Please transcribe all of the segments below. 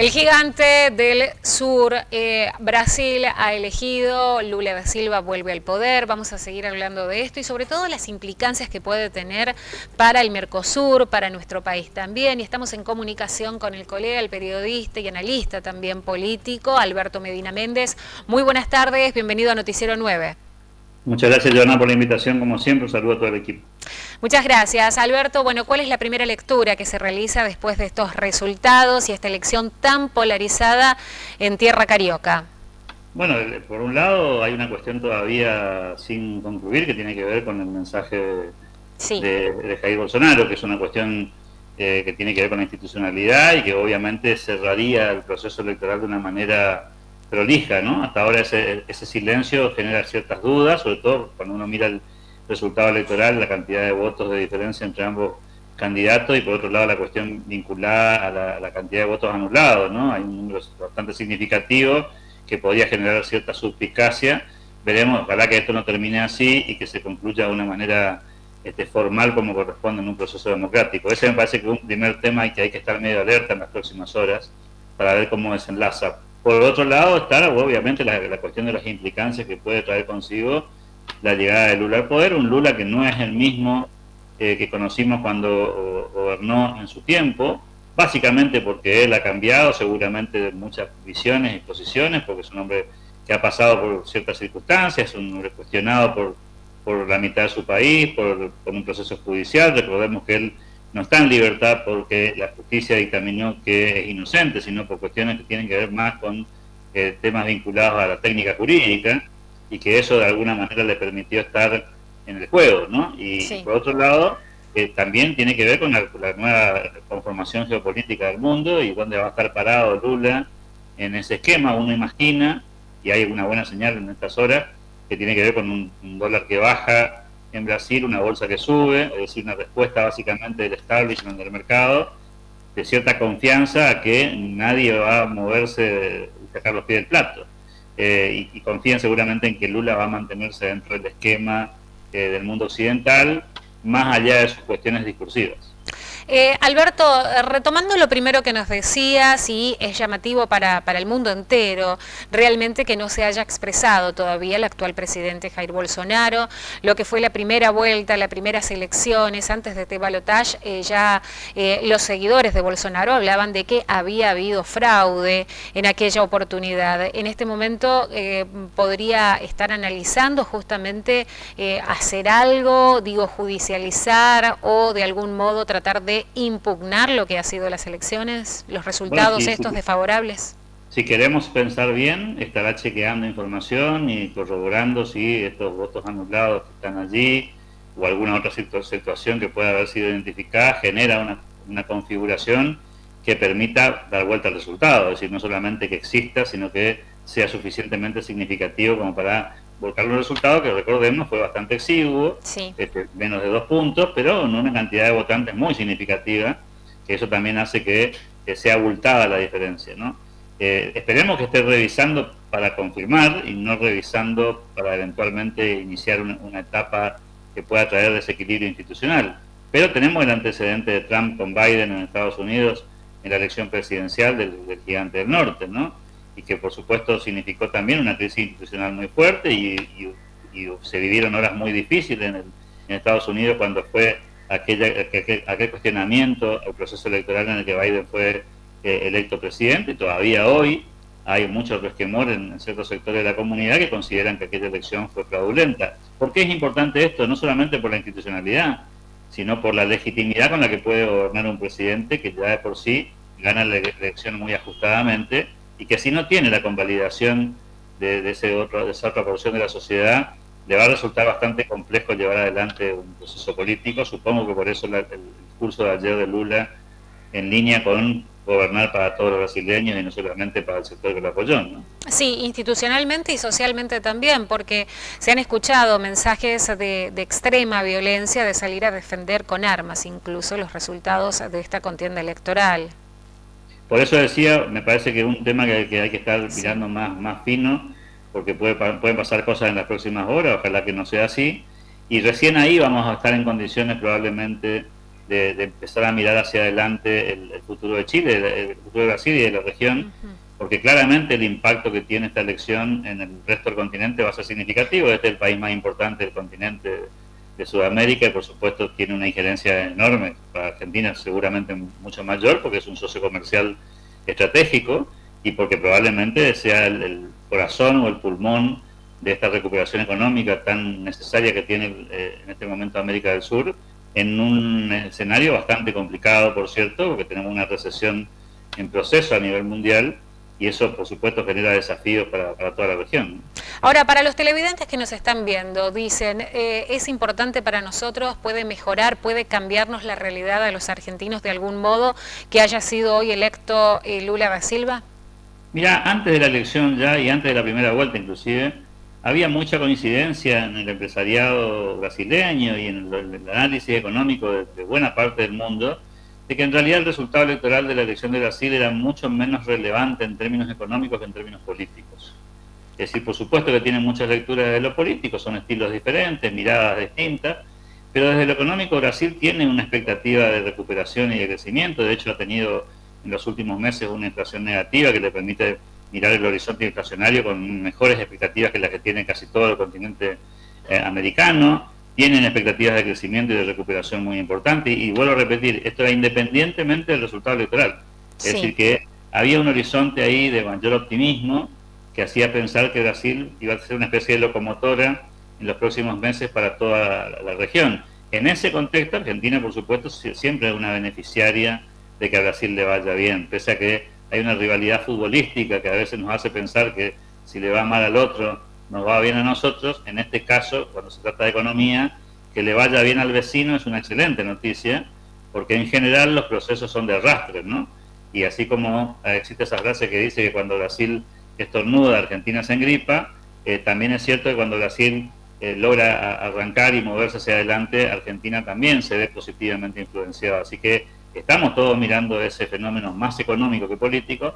El gigante del sur, Brasil ha elegido, Lula da Silva vuelve al poder, vamos a seguir hablando de esto y sobre todo las implicancias que puede tener para el Mercosur, para nuestro país también. Y estamos en comunicación con el colega, el periodista y analista también político, Alberto Medina Méndez. Muy buenas tardes, bienvenido a Noticiero 9. Muchas gracias, Joana, por la invitación. Como siempre, un saludo a todo el equipo. Muchas gracias, Alberto. Bueno, ¿cuál es la primera lectura que se realiza después de estos resultados y esta elección tan polarizada en tierra carioca? Bueno, por un lado hay una cuestión todavía sin concluir que tiene que ver con el mensaje Sí. de Jair Bolsonaro, que es una cuestión que tiene que ver con la institucionalidad y que obviamente cerraría el proceso electoral de una manera prolija, ¿no? Hasta ahora ese silencio genera ciertas dudas, sobre todo cuando uno mira el resultado electoral, la cantidad de votos de diferencia entre ambos candidatos y por otro lado la cuestión vinculada a la cantidad de votos anulados, ¿no? Hay un número bastante significativo que podría generar cierta suspicacia. Veremos, ojalá que esto no termine así y que se concluya de una manera formal como corresponde en un proceso democrático. Ese me parece que es un primer tema y que hay que estar medio alerta en las próximas horas para ver cómo desenlaza. Por otro lado está obviamente la cuestión de las implicancias que puede traer consigo la llegada de Lula al poder, un Lula que no es el mismo que conocimos cuando gobernó en su tiempo, básicamente porque él ha cambiado seguramente de muchas visiones y posiciones, porque es un hombre que ha pasado por ciertas circunstancias, es un hombre cuestionado por la mitad de su país, por un proceso judicial. Recordemos que él no está en libertad porque la justicia dictaminó que es inocente, sino por cuestiones que tienen que ver más con temas vinculados a la técnica jurídica, y que eso de alguna manera le permitió estar en el juego, ¿no? Y sí, por otro lado, también tiene que ver con la nueva conformación geopolítica del mundo y dónde va a estar parado Lula en ese esquema. Uno imagina, y hay una buena señal en estas horas, que tiene que ver con un dólar que baja en Brasil, una bolsa que sube, es decir, una respuesta básicamente del establishment del mercado, de cierta confianza a que nadie va a moverse y sacar los pies del plato. Y confían seguramente en que Lula va a mantenerse dentro del esquema del mundo occidental, más allá de sus cuestiones discursivas. Alberto, retomando lo primero que nos decías, y es llamativo para el mundo entero, realmente que no se haya expresado todavía el actual presidente Jair Bolsonaro, lo que fue la primera vuelta, las primeras elecciones, antes de este balotaje, los seguidores de Bolsonaro hablaban de que había habido fraude en aquella oportunidad. En este momento podría estar analizando justamente hacer algo, judicializar o de algún modo tratar de impugnar lo que ha sido las elecciones, los resultados estos desfavorables. Si queremos pensar bien, estará chequeando información y corroborando si estos votos anulados que están allí o alguna otra situación que pueda haber sido identificada genera una configuración que permita dar vuelta al resultado, es decir, no solamente que exista, sino que sea suficientemente significativo como para volcar los resultados, que recordemos fue bastante exiguo, sí, menos de 2 puntos, pero en una cantidad de votantes muy significativa, que eso también hace que sea abultada la diferencia, ¿no? Esperemos que esté revisando para confirmar y no revisando para eventualmente iniciar una etapa que pueda traer desequilibrio institucional. Pero tenemos el antecedente de Trump con Biden en Estados Unidos en la elección presidencial del gigante del norte, ¿no? Y que por supuesto significó también una crisis institucional muy fuerte y se vivieron horas muy difíciles en Estados Unidos cuando fue aquel cuestionamiento al proceso electoral en el que Biden fue electo presidente. Y todavía hoy hay mucho resquemor en ciertos sectores de la comunidad que consideran que aquella elección fue fraudulenta. ¿Por qué es importante esto? No solamente por la institucionalidad, sino por la legitimidad con la que puede gobernar un presidente que ya de por sí gana la elección muy ajustadamente, y que si no tiene la convalidación de esa otra porción de la sociedad, le va a resultar bastante complejo llevar adelante un proceso político. Supongo que por eso el discurso de ayer de Lula en línea con gobernar para todos los brasileños y no solamente para el sector que lo apoyó, ¿no? Sí, institucionalmente y socialmente también, porque se han escuchado mensajes de extrema violencia, de salir a defender con armas incluso los resultados de esta contienda electoral. Por eso decía, me parece que es un tema que hay que estar mirando más fino, porque pueden pasar cosas en las próximas horas, ojalá que no sea así, y recién ahí vamos a estar en condiciones probablemente de empezar a mirar hacia adelante el futuro de Chile, el futuro de Brasil y de la región, porque claramente el impacto que tiene esta elección en el resto del continente va a ser significativo. Este es el país más importante del continente de Sudamérica y por supuesto tiene una injerencia enorme. Para Argentina seguramente mucho mayor porque es un socio comercial estratégico y porque probablemente sea el corazón o el pulmón de esta recuperación económica tan necesaria que tiene en este momento América del Sur, en un escenario bastante complicado, por cierto, porque tenemos una recesión en proceso a nivel mundial y eso, por supuesto, genera desafíos para toda la región. Ahora, para los televidentes que nos están viendo, dicen, es importante para nosotros, puede mejorar, puede cambiarnos la realidad a los argentinos de algún modo que haya sido hoy electo Lula da Silva. Mira, antes de la elección ya y antes de la primera vuelta inclusive, había mucha coincidencia en el empresariado brasileño y en el análisis económico de buena parte del mundo, de que en realidad el resultado electoral de la elección de Brasil era mucho menos relevante en términos económicos que en términos políticos. Es decir, por supuesto que tienen muchas lecturas de lo político, son estilos diferentes, miradas distintas, pero desde lo económico Brasil tiene una expectativa de recuperación y de crecimiento. De hecho ha tenido en los últimos meses una inflación negativa que le permite mirar el horizonte inflacionario con mejores expectativas que las que tiene casi todo el continente americano. Tienen expectativas de crecimiento y de recuperación muy importantes y vuelvo a repetir, esto era independientemente del resultado electoral. Es decir, que había un horizonte ahí de mayor optimismo que hacía pensar que Brasil iba a ser una especie de locomotora en los próximos meses para toda la región. En ese contexto, Argentina, por supuesto, siempre es una beneficiaria de que a Brasil le vaya bien, pese a que hay una rivalidad futbolística que a veces nos hace pensar que si le va mal al otro, nos va bien a nosotros. En este caso, cuando se trata de economía, que le vaya bien al vecino es una excelente noticia, porque en general los procesos son de arrastre, ¿no? Y así como existe esa frase que dice que cuando Brasil estornuda, Argentina se engripa, también es cierto que cuando Brasil logra arrancar y moverse hacia adelante, Argentina también se ve positivamente influenciada. Así que estamos todos mirando ese fenómeno más económico que político,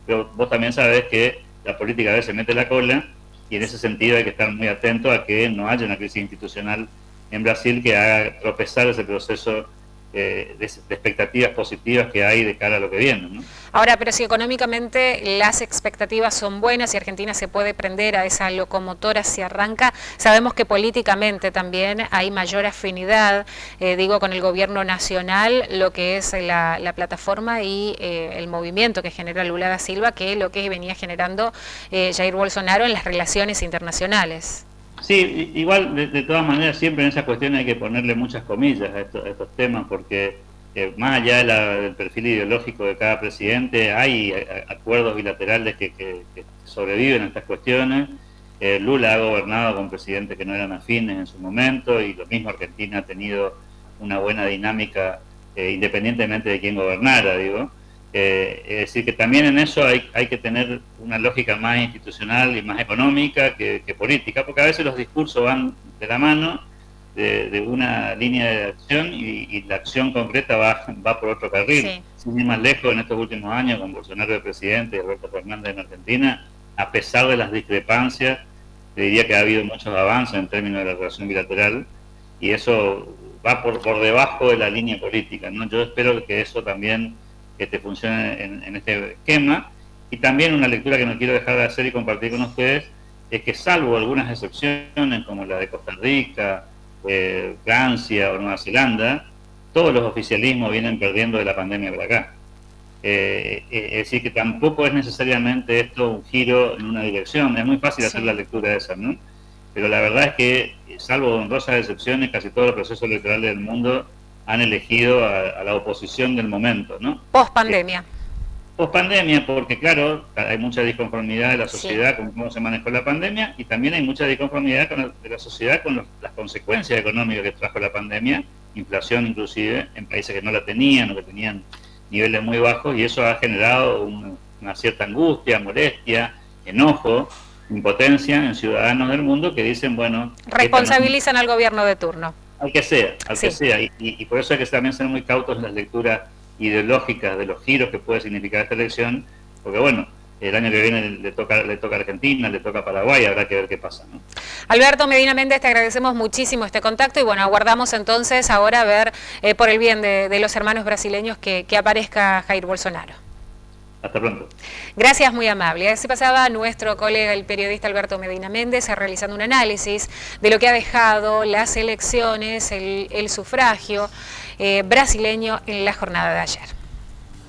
pero vos también sabés que la política a veces mete la cola y en ese sentido hay que estar muy atento a que no haya una crisis institucional en Brasil que haga tropezar ese proceso de expectativas positivas que hay de cara a lo que viene, ¿no? Ahora, pero si económicamente las expectativas son buenas y Argentina se puede prender a esa locomotora si arranca, sabemos que políticamente también hay mayor afinidad, digo, con el gobierno nacional, lo que es la plataforma y el movimiento que genera Lula da Silva, que lo que venía generando Jair Bolsonaro en las relaciones internacionales. Sí, igual de todas maneras siempre en esas cuestiones hay que ponerle muchas comillas a estos temas porque más allá del perfil ideológico de cada presidente hay acuerdos bilaterales que sobreviven a estas cuestiones. Lula ha gobernado con presidentes que no eran afines en su momento y lo mismo Argentina ha tenido una buena dinámica independientemente de quién gobernara, digo. Es decir, que también en eso hay que tener una lógica más institucional y más económica que política, porque a veces los discursos van de la mano de una línea de acción y la acción concreta va por otro carril. Sí. Sin ir más lejos, en estos últimos años, con Bolsonaro de presidente y Alberto Fernández en Argentina, a pesar de las discrepancias, te diría que ha habido muchos avances en términos de la relación bilateral y eso va por debajo de la línea política, ¿no? Yo espero que eso también que te funcione en este esquema. Y también una lectura que no quiero dejar de hacer y compartir con ustedes es que salvo algunas excepciones como la de Costa Rica, Francia o Nueva Zelanda, todos los oficialismos vienen perdiendo de la pandemia para acá. Es decir, que tampoco es necesariamente esto un giro en una dirección. Es muy fácil hacer la lectura de esa, ¿no? Pero la verdad es que, salvo honrosas excepciones, casi todos los procesos electorales del mundo han elegido a la oposición del momento, ¿no? Post-pandemia. Post-pandemia, porque claro, hay mucha disconformidad de la sociedad con cómo se manejó la pandemia y también hay mucha disconformidad de la sociedad con las consecuencias económicas que trajo la pandemia, inflación inclusive, en países que no la tenían o que tenían niveles muy bajos y eso ha generado una cierta angustia, molestia, enojo, impotencia en ciudadanos del mundo que dicen, bueno... Responsabilizan al gobierno de turno. Al que sea, que sea. Y por eso hay que también ser muy cautos en las lecturas ideológicas de los giros que puede significar esta elección, porque bueno, el año que viene le toca a Argentina, le toca a Paraguay, habrá que ver qué pasa, ¿no? Alberto Medina Méndez, te agradecemos muchísimo este contacto y bueno, aguardamos entonces ahora a ver por el bien de los hermanos brasileños que aparezca Jair Bolsonaro. Hasta pronto. Gracias, muy amable. Así pasaba nuestro colega, el periodista Alberto Medina Méndez, realizando un análisis de lo que ha dejado las elecciones, el sufragio brasileño en la jornada de ayer.